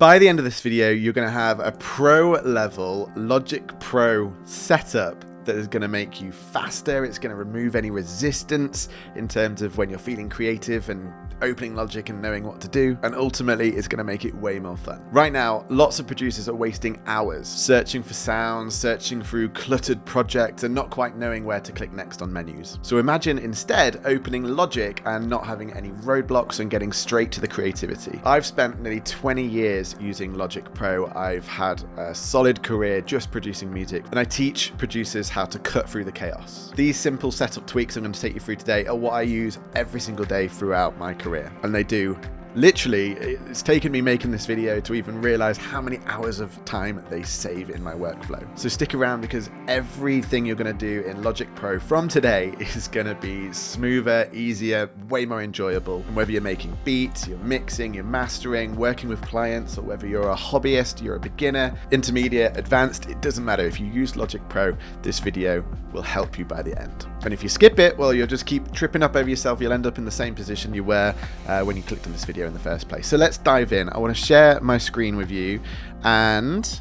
By the end of this video, you're going to have a pro level Logic Pro setup that is going to make you faster. It's going to remove any resistance in terms of when you're feeling creative and opening Logic and knowing what to do. And ultimately, it's going to make it way more fun. Right now, lots of producers are wasting hours searching for sounds, searching through cluttered projects and not quite knowing where to click next on menus. So imagine instead opening Logic and not having any roadblocks and getting straight to the creativity. I've spent nearly 20 years using Logic Pro. I've had a solid career just producing music, and I teach producers how to cut through the chaos. These simple setup tweaks I'm going to take you through today are what I use every single day throughout my career, and they do. Literally, it's taken me making this video to even realize how many hours of time they save in my workflow. So stick around, because everything you're going to do in Logic Pro from today is going to be smoother, easier, way more enjoyable. And whether you're making beats, you're mixing, you're mastering, working with clients, or whether you're a hobbyist, you're a beginner, intermediate, advanced, it doesn't matter. If you use Logic Pro, this video will help you by the end. And if you skip it, well, you'll just keep tripping up over yourself. You'll end up in the same position you were when you clicked on this video in the first place. So let's dive in. I want to share my screen with you and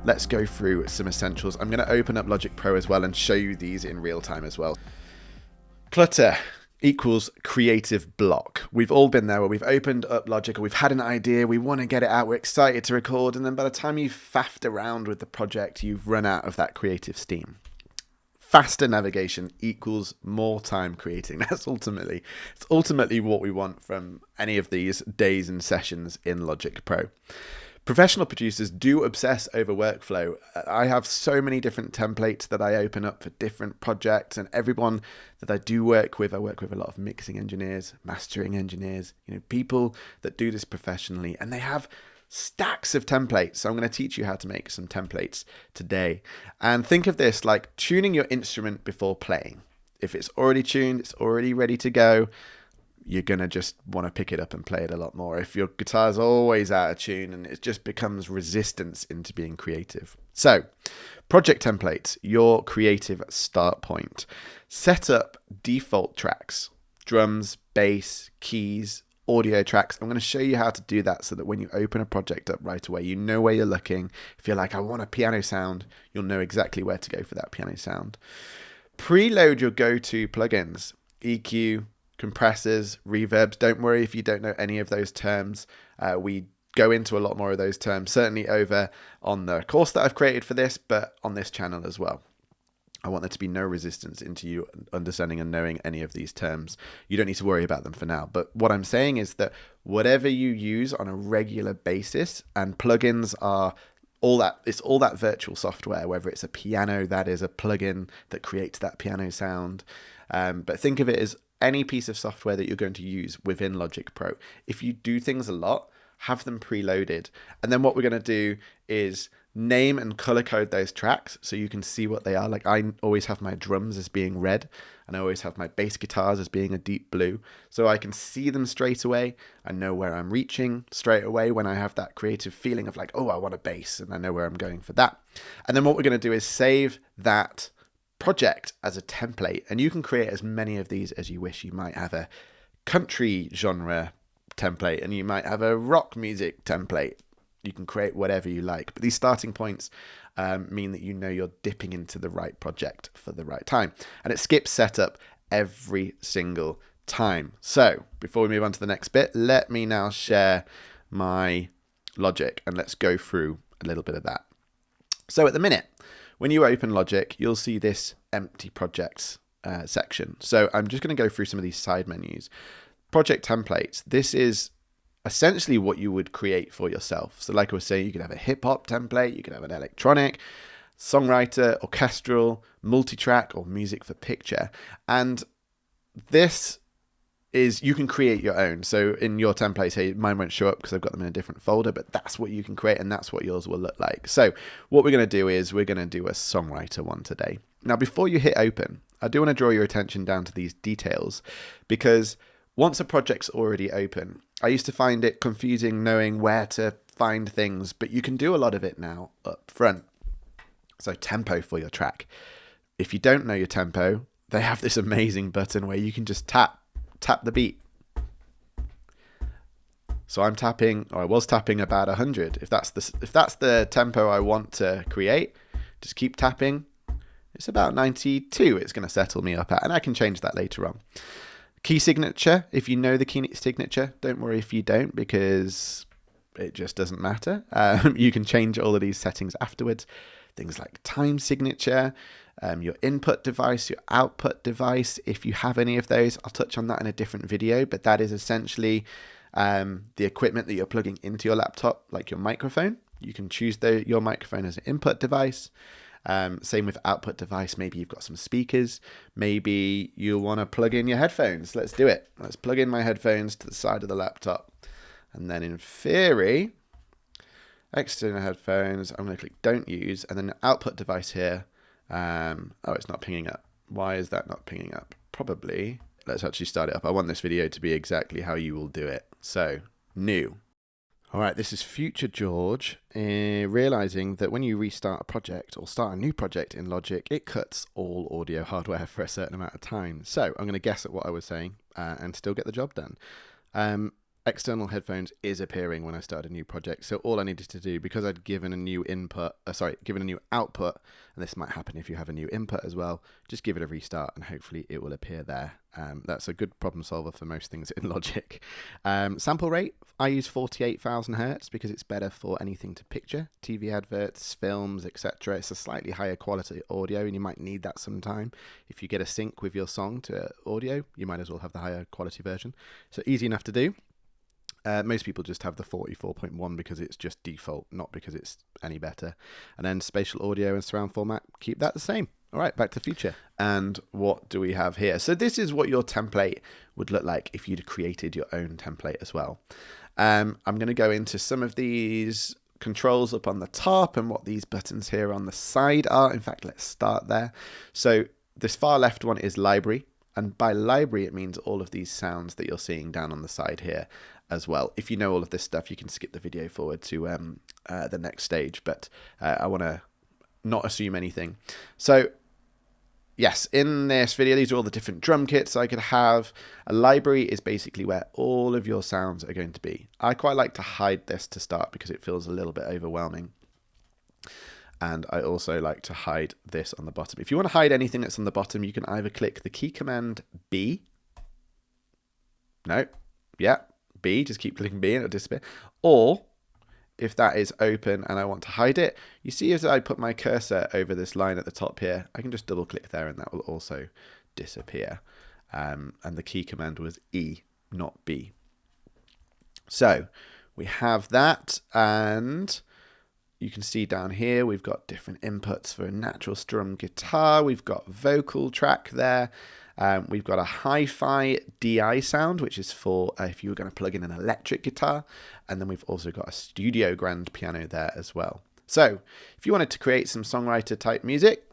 let's go through some essentials. I'm going to open up Logic Pro as well and show you these in real time as well. Clutter equals creative block. We've all been there where we've opened up Logic, or we've had an idea, we want to get it out, we're excited to record, and then by the time you've faffed around with the project, you've run out of that creative steam. Faster navigation equals more time creating. It's ultimately what we want from any of these days and sessions in Logic Pro. Professional producers do obsess over workflow. I have so many different templates that I open up for different projects, and everyone that I do work with, I work with a lot of mixing engineers, mastering engineers, people that do this professionally, and they have stacks of templates. So I'm going to teach you how to make some templates today. And think of this like tuning your instrument before playing. If it's already tuned, it's already ready to go, you're going to just want to pick it up and play it a lot more. If your guitar's always out of tune, and it just becomes resistance into being creative. So project templates, your creative start point. Set up default tracks, drums, bass, keys, audio tracks. I'm going to show you how to do that so that when you open a project up right away, you know where you're looking. If you're like, I want a piano sound, you'll know exactly where to go for that piano sound. Preload your go-to plugins, EQ, compressors, reverbs. Don't worry if you don't know any of those terms. We go into a lot more of those terms, certainly over on the course that I've created for this, but on this channel as well. I want there to be no resistance into you understanding and knowing any of these terms. You don't need to worry about them for now. But what I'm saying is that whatever you use on a regular basis, and plugins are all that, it's all that virtual software, whether it's a piano, that is a plugin that creates that piano sound. But think of it as any piece of software that you're going to use within Logic Pro. If you do things a lot, have them preloaded. And then what we're going to do is name and color code those tracks so you can see what they are. Like I always have my drums as being red, and I always have my bass guitars as being a deep blue. So I can see them straight away. I know where I'm reaching straight away when I have that creative feeling of like, oh, I want a bass, and I know where I'm going for that. And then what we're going to do is save that project as a template, and you can create as many of these as you wish. You might have a country genre template, and you might have a rock music template. You can create whatever you like, but these starting points mean that you know you're dipping into the right project for the right time, and it skips setup every single time. So before we move on to the next bit, let me now share my Logic and let's go through a little bit of that. So at the minute, when you open Logic, you'll see this empty projects section. So I'm just going to go through some of these side menus. Project templates. This is essentially what you would create for yourself. So like I was saying, you could have a hip hop template, you could have an electronic, songwriter, orchestral, multi-track, or music for picture. And this is, you can create your own. So in your templates here, mine won't show up because I've got them in a different folder, but that's what you can create, and that's what yours will look like. So what we're going to do is we're going to do a songwriter one today. Now, before you hit open, I do want to draw your attention down to these details, because once a project's already open, I used to find it confusing knowing where to find things, but you can do a lot of it now up front. So tempo for your track. If you don't know your tempo, they have this amazing button where you can just tap the beat. So I'm tapping, or I was tapping about 100. If that's the tempo I want to create, just keep tapping. It's about 92 it's going to settle me up at, and I can change that later on. Key signature, if you know the key signature, don't worry if you don't, because it just doesn't matter. You can change all of these settings afterwards. Things like time signature, your input device, your output device, if you have any of those. I'll touch on that in a different video, but that is essentially the equipment that you're plugging into your laptop, like your microphone. You can choose your microphone as an input device. Same with output device. Maybe you've got some speakers. Maybe you want to plug in your headphones. Let's do it. Let's plug in my headphones to the side of the laptop. And then in theory, external headphones, I'm going to click don't use. And then the output device here. Oh, it's not pinging up. Why is that not pinging up? Probably. Let's actually start it up. I want this video to be exactly how you will do it. So, new. All right, this is future George realizing that when you restart a project or start a new project in Logic, it cuts all audio hardware for a certain amount of time. So I'm going to guess at what I was saying and still get the job done. External headphones is appearing when I start a new project. So all I needed to do, because I'd given a new given a new output, and this might happen if you have a new input as well, just give it a restart and hopefully it will appear there. That's a good problem solver for most things in Logic. Sample rate, I use 48,000 Hertz because it's better for anything to picture, TV adverts, films, etc. It's a slightly higher quality audio and you might need that sometime. If you get a sync with your song to audio, you might as well have the higher quality version. So easy enough to do. Most people just have the 44.1 because it's just default, not because it's any better. And then spatial audio and surround format, keep that the same. All right, back to future. And what do we have here? So this is what your template would look like if you'd created your own template as well. I'm going to go into some of these controls up on the top and what these buttons here on the side are. In fact, let's start there. So this far left one is library. And by library, it means all of these sounds that you're seeing down on the side here as well. If you know all of this stuff, you can skip the video forward to the next stage, but I want to not assume anything. So yes, in this video, these are all the different drum kits I could have. A library is basically where all of your sounds are going to be. I quite like to hide this to start because it feels a little bit overwhelming. And I also like to hide this on the bottom. If you want to hide anything that's on the bottom, you can either click the key command B. No. Yeah. B. Just keep clicking B and it'll disappear. Or if that is open and I want to hide it, you see as I put my cursor over this line at the top here, I can just double click there and that will also disappear. And the key command was E, not B. So we have that, and you can see down here we've got different inputs for a natural strum guitar. We've got vocal track there. We've got a hi-fi DI sound, which is for if you were going to plug in an electric guitar. And then we've also got a studio grand piano there as well. So if you wanted to create some songwriter type music,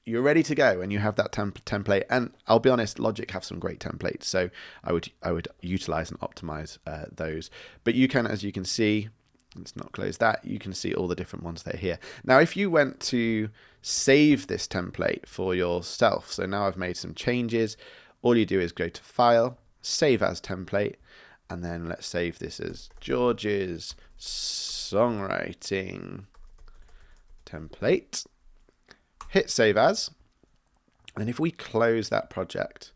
you're ready to go and you have that template. And I'll be honest, Logic have some great templates. So I would utilize and optimize those. But you can, as you can see, let's not close that. You can see all the different ones that are here. Now, if you went to save this template for yourself, so now I've made some changes, all you do is go to File, Save As Template, and then let's save this as George's Songwriting Template. Hit Save As, and if we close that project,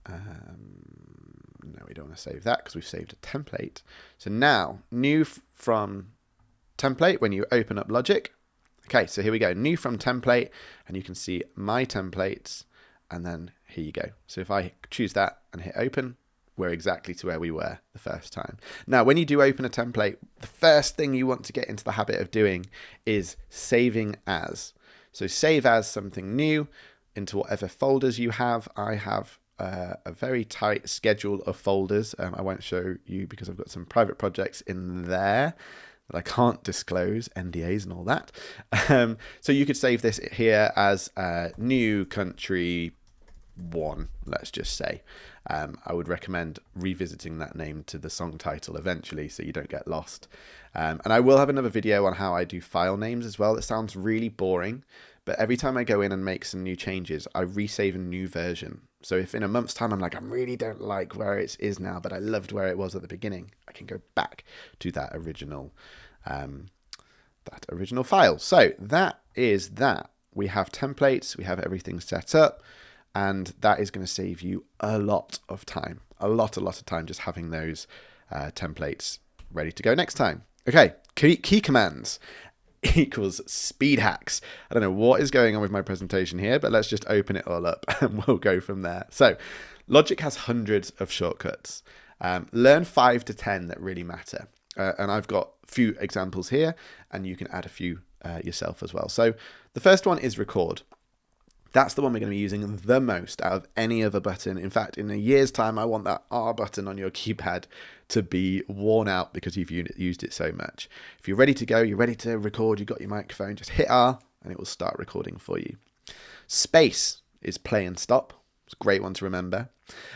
no, we don't want to save that because we've saved a template. So now, new from template, when you open up Logic. Okay, so here we go, new from template, and you can see my templates, and then here you go. So if I choose that and hit open, we're exactly to where we were the first time. Now, when you do open a template, the first thing you want to get into the habit of doing is saving as. So save as something new into whatever folders you have. I have a very tight schedule of folders. I won't show you because I've got some private projects in there that I can't disclose, NDAs and all that. So you could save this here as new country 1, let's just say. I would recommend revisiting that name to the song title eventually so you don't get lost. And I will have another video on how I do file names as well. It sounds really boring, but every time I go in and make some new changes, I resave a new version. So if in a month's time I'm like, I really don't like where it is now, but I loved where it was at the beginning, I can go back to that original file. So that is that. We have templates, we have everything set up, and that is going to save you a lot of time. A lot of time just having those templates ready to go next time. Okay, key commands equals speed hacks. I don't know what is going on with my presentation here, but let's just open it all up and we'll go from there. So Logic has hundreds of shortcuts. Learn 5 to 10 that really matter. And I've got a few examples here, and you can add a few yourself as well. So the first one is record. That's the one we're going to be using the most out of any other button. In fact, in a year's time, I want that R button on your keypad to be worn out because you've used it so much. If you're ready to go, you're ready to record, you've got your microphone, just hit R and it will start recording for you. Space is play and stop. It's a great one to remember.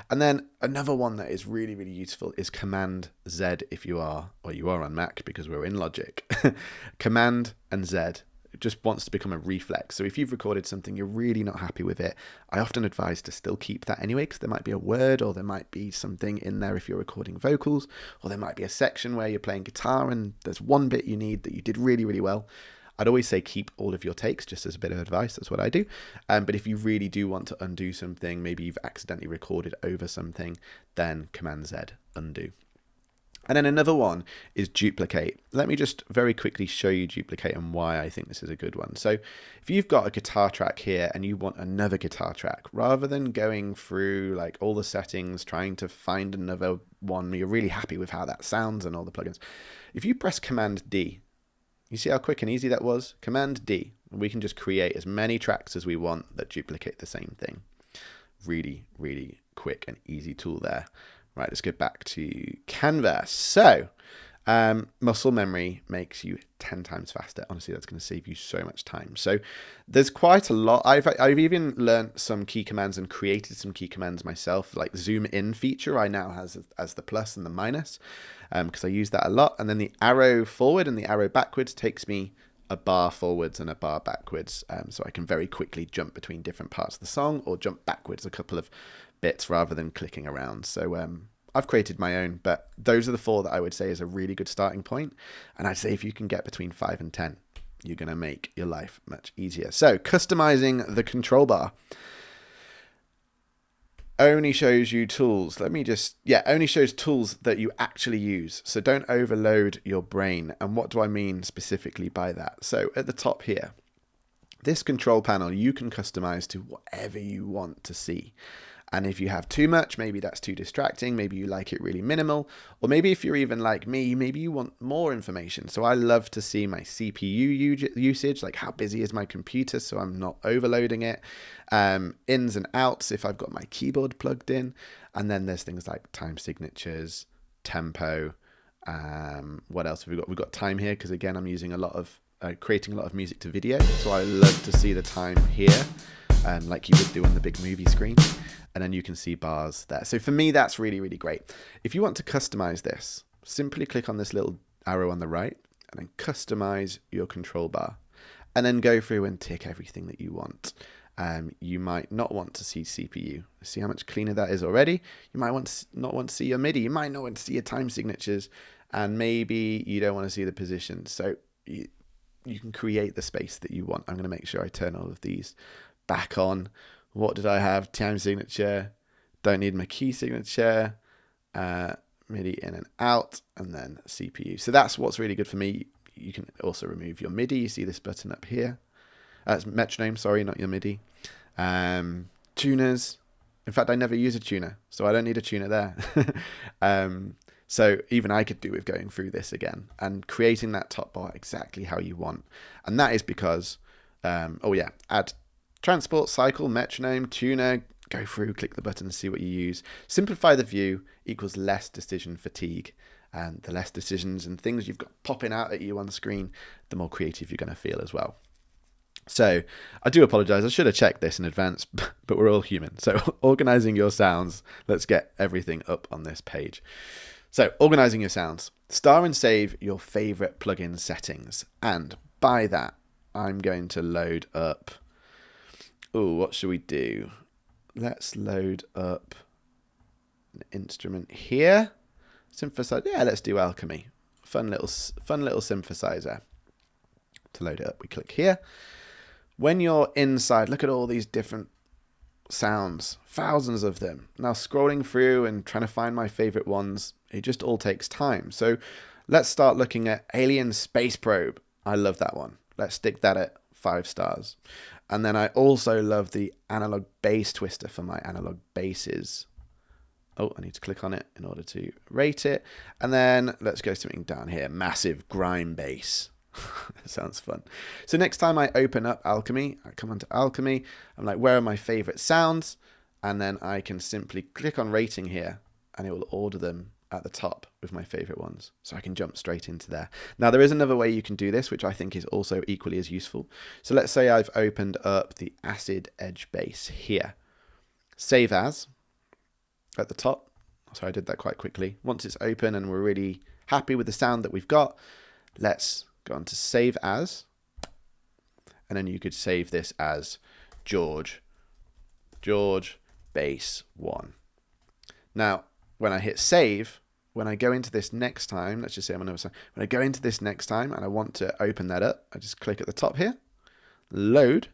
And then another one that is really, really useful is Command Z if you are on Mac because we're in Logic. Command and Z. It just wants to become a reflex. So if you've recorded something, you're really not happy with it, I often advise to still keep that anyway, because there might be a word or there might be something in there if you're recording vocals, or there might be a section where you're playing guitar and there's one bit you need that you did really, really well. I'd always say keep all of your takes just as a bit of advice. That's what I do. But if you really do want to undo something, maybe you've accidentally recorded over something, then Command Z, undo. And then another one is duplicate. Let me just very quickly show you duplicate and why I think this is a good one. So if you've got a guitar track here and you want another guitar track, rather than going through like all the settings, trying to find another one, you're really happy with how that sounds and all the plugins. If you press Command D, you see how quick and easy that was? Command D, and we can just create as many tracks as we want that duplicate the same thing. Really, really quick and easy tool there. Right, let's go back to Canvas. So, muscle memory makes you 10 times faster. Honestly, that's going to save you so much time. So there's quite a lot. I've even learned some key commands and created some key commands myself, like zoom in feature I now has as the plus and the minus, because I use that a lot. And then the arrow forward and the arrow backwards takes me a bar forwards and a bar backwards, so I can very quickly jump between different parts of the song or jump backwards a couple of bits rather than clicking around. So I've created my own, but those are the 4 that I would say is a really good starting point. And I'd say if you can get between 5 and 10, you're going to make your life much easier. So customizing the control bar only shows you tools. Only shows tools that you actually use. So don't overload your brain. And what do I mean specifically by that? So at the top here, this control panel, you can customize to whatever you want to see. And if you have too much, maybe that's too distracting. Maybe you like it really minimal. Or maybe if you're even like me, maybe you want more information. So I love to see my CPU usage, like how busy is my computer so I'm not overloading it. Ins and outs if I've got my keyboard plugged in. And then there's things like time signatures, tempo. What else have we got? We've got time here because, again, I'm using creating a lot of music to video. So I love to see the time here. Like you would do on the big movie screen, and then you can see bars there. So for me, that's really, really great. If you want to customize this, simply click on this little arrow on the right and then customize your control bar, and then go through and tick everything that you want. You might not want to see CPU. See how much cleaner that is already? You might not want to see your MIDI. You might not want to see your time signatures, and maybe you don't want to see the position. So you can create the space that you want. I'm going to make sure I turn all of these back on. What did I have? Time signature. Don't need my key signature. MIDI in and out, and then CPU. So that's what's really good for me. You can also remove your MIDI. You see this button up here. It's metronome, sorry, not your MIDI. Tuners. In fact, I never use a tuner, so I don't need a tuner there. So even I could do with going through this again and creating that top bar exactly how you want. And that is because, add transport, cycle, metronome, tuner, go through, click the button, see what you use. Simplify the view equals less decision fatigue. And the less decisions and things you've got popping out at you on the screen, the more creative you're going to feel as well. So I do apologize. I should have checked this in advance, but we're all human. So organizing your sounds, let's get everything up on this page. So organizing your sounds, star and save your favorite plugin settings. And by that, I'm going to load up. Oh, what should we do? Let's load up an instrument here. Synthesizer. Yeah, let's do alchemy. Fun little synthesizer. To load it up, we click here. When you're inside, look at all these different sounds, thousands of them. Now scrolling through and trying to find my favorite ones, it just all takes time. So let's start looking at Alien Space Probe. I love that one. Let's stick that at 5 stars. And then I also love the Analog Bass Twister for my analog basses. Oh, I need to click on it in order to rate it. And then let's go something down here. Massive Grime Bass. That sounds fun. So next time I open up Alchemy, I come onto Alchemy, I'm like, where are my favorite sounds? And then I can simply click on rating here and it will order them at the top with my favorite ones. So I can jump straight into there. Now there is another way you can do this, which I think is also equally as useful. So let's say I've opened up the Acid Edge Bass here. Save as at the top. So I did that quite quickly. Once it's open and we're really happy with the sound that we've got, let's go on to save as, and then you could save this as George Bass 1. Now, when I hit save, when I go into this next time, let's just say I'm on another side. When I go into this next time and I want to open that up, I just click at the top here, load,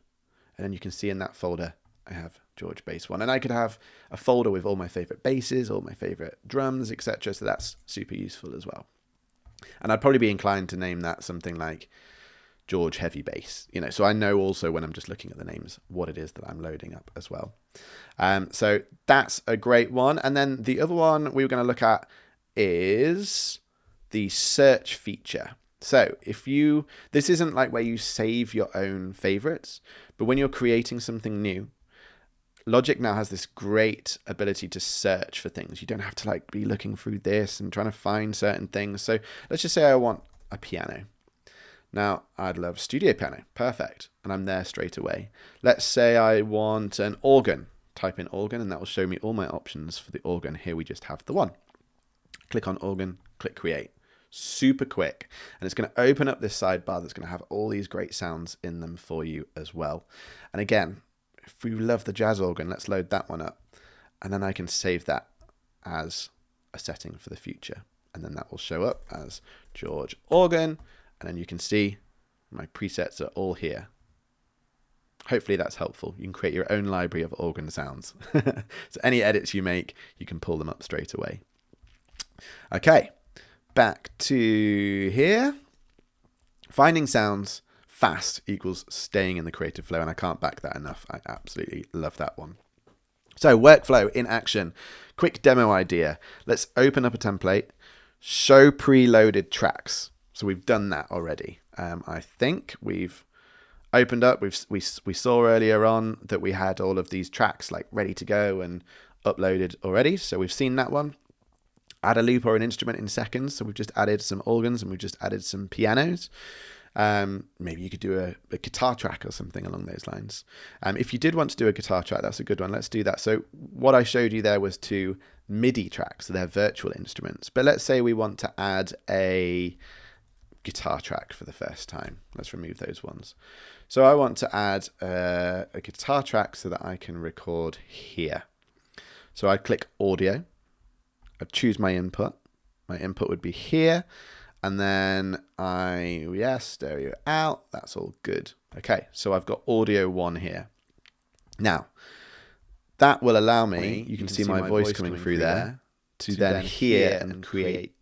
and then you can see in that folder I have George Bass 1. And I could have a folder with all my favorite basses, all my favorite drums, etc. So that's super useful as well. And I'd probably be inclined to name that something like George Heavy Bass, you know, so I know also when I'm just looking at the names what it is that I'm loading up as well. So that's a great one. And then the other one we were going to look at is the search feature. So this isn't like where you save your own favorites, but when you're creating something new, Logic now has this great ability to search for things. You don't have to like be looking through this and trying to find certain things. So let's just say I want a piano. Now I'd love studio piano. Perfect. And I'm there straight away. Let's say I want an organ. Type in organ and that will show me all my options for the organ. Here we just have the one. Click on organ, click create. Super quick. And it's going to open up this sidebar that's going to have all these great sounds in them for you as well. And again, if we love the jazz organ, let's load that one up. And then I can save that as a setting for the future. And then that will show up as George organ. And then you can see my presets are all here. Hopefully that's helpful. You can create your own library of organ sounds. So any edits you make, you can pull them up straight away. Okay, back to here. Finding sounds fast equals staying in the creative flow, and I can't back that enough. I absolutely love that one. So workflow in action. Quick demo idea. Let's open up a template. Show preloaded tracks. So we've done that already. I think we've opened up. We saw earlier on that we had all of these tracks like ready to go and uploaded already. So we've seen that one. Add a loop or an instrument in seconds. So we've just added some organs and we've just added some pianos. Maybe you could do a guitar track or something along those lines. If you did want to do a guitar track, that's a good one. Let's do that. So what I showed you there was 2 MIDI tracks. So they're virtual instruments. But let's say we want to add a guitar track for the first time. Let's remove those ones. So I want to add a guitar track so that I can record here. So I click audio. I choose my input. My input would be here. And then stereo out. That's all good. Okay, so I've got audio 1 here. Now, that will allow me, you can see my voice coming through there, to then hear and create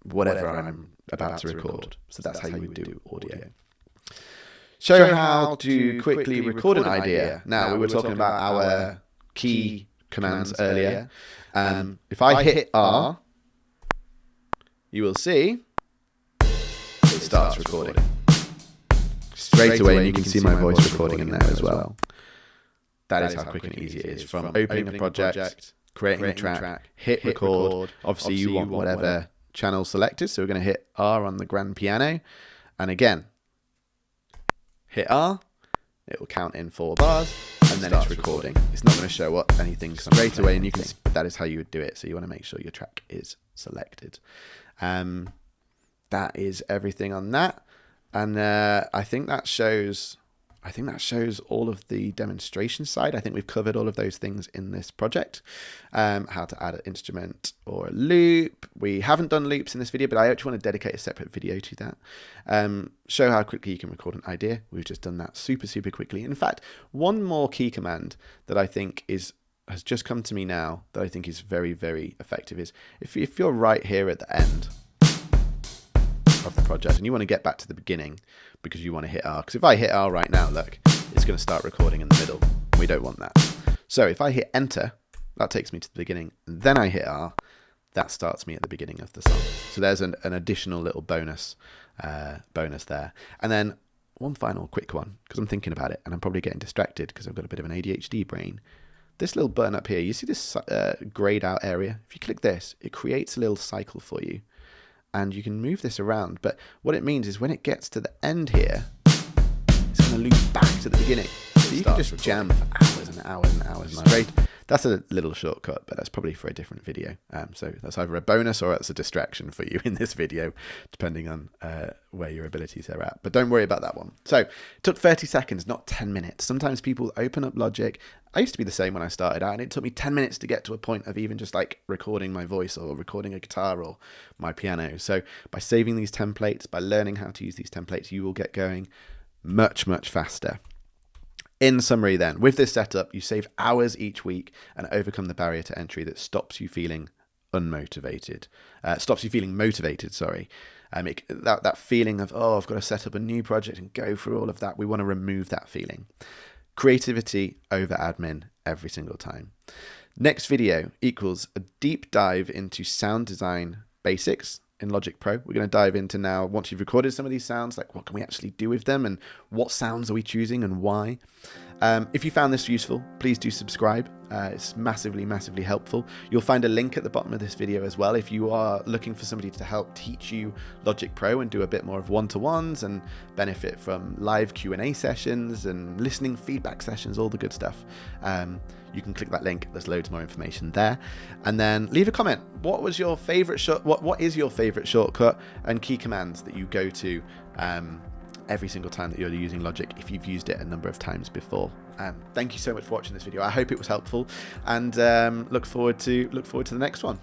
whatever I'm about to record. So that's how you would do audio. Show how to quickly record an idea. Now, we were talking about our key commands earlier. If I hit R, you will see it starts recording. Straight away, and you can see my voice recording in there as well. That is how quick and easy it is. From opening a project, creating a track, hit record. Obviously, you want whatever channel selected. So we're going to hit R on the grand piano. And again, hit R. It will count in 4 bars. And then it's recording. It's not going to show up anything straight away. And you can see that is how you would do it. So you want to make sure your track is selected. That is everything on that. And I think that shows all of the demonstration side. I think we've covered all of those things in this project. How to add an instrument or a loop. We haven't done loops in this video, but I actually want to dedicate a separate video to that. Show how quickly you can record an idea. We've just done that super, super quickly. In fact, one more key command that I think has just come to me now that I think is very, very effective is if you're right here at the end of the project and you want to get back to the beginning because you want to hit R, because if I hit R right now, look, it's going to start recording in the middle. We don't want that. So if I hit enter, that takes me to the beginning, and then I hit R, that starts me at the beginning of the song. So there's an additional little bonus there. And then one final quick one, because I'm thinking about it and I'm probably getting distracted because I've got a bit of an ADHD brain. This little button up here, you see this grayed out area? If you click this, it creates a little cycle for you. And you can move this around, but what it means is when it gets to the end here, it's going to loop back to the beginning. So you can just jam for hours and hours and hours straight. That's a little shortcut, but that's probably for a different video. So that's either a bonus or it's a distraction for you in this video, depending on where your abilities are at. But don't worry about that one. So it took 30 seconds, not 10 minutes. Sometimes people open up Logic. I used to be the same when I started out, and it took me 10 minutes to get to a point of even just like recording my voice or recording a guitar or my piano. So by saving these templates, by learning how to use these templates, you will get going much, much faster. In summary then, with this setup, you save hours each week and overcome the barrier to entry that stops you feeling motivated, sorry. That feeling of, oh, I've got to set up a new project and go through all of that. We want to remove that feeling. Creativity over admin every single time. Next video equals a deep dive into sound design basics in Logic Pro. We're going to dive into now, once you've recorded some of these sounds, like what can we actually do with them and what sounds are we choosing and why. If you found this useful, please do subscribe. It's massively, massively helpful. You'll find a link at the bottom of this video as well if you are looking for somebody to help teach you Logic Pro and do a bit more of one-to-ones and benefit from live Q&A sessions and listening feedback sessions, all the good stuff. You can click that link. There's loads more information there. And then leave a comment. What was your favorite what is your favorite shortcut and key commands that you go to every single time that you're using Logic if you've used it a number of times before? Thank you so much for watching this video. I hope it was helpful, and look forward to the next one.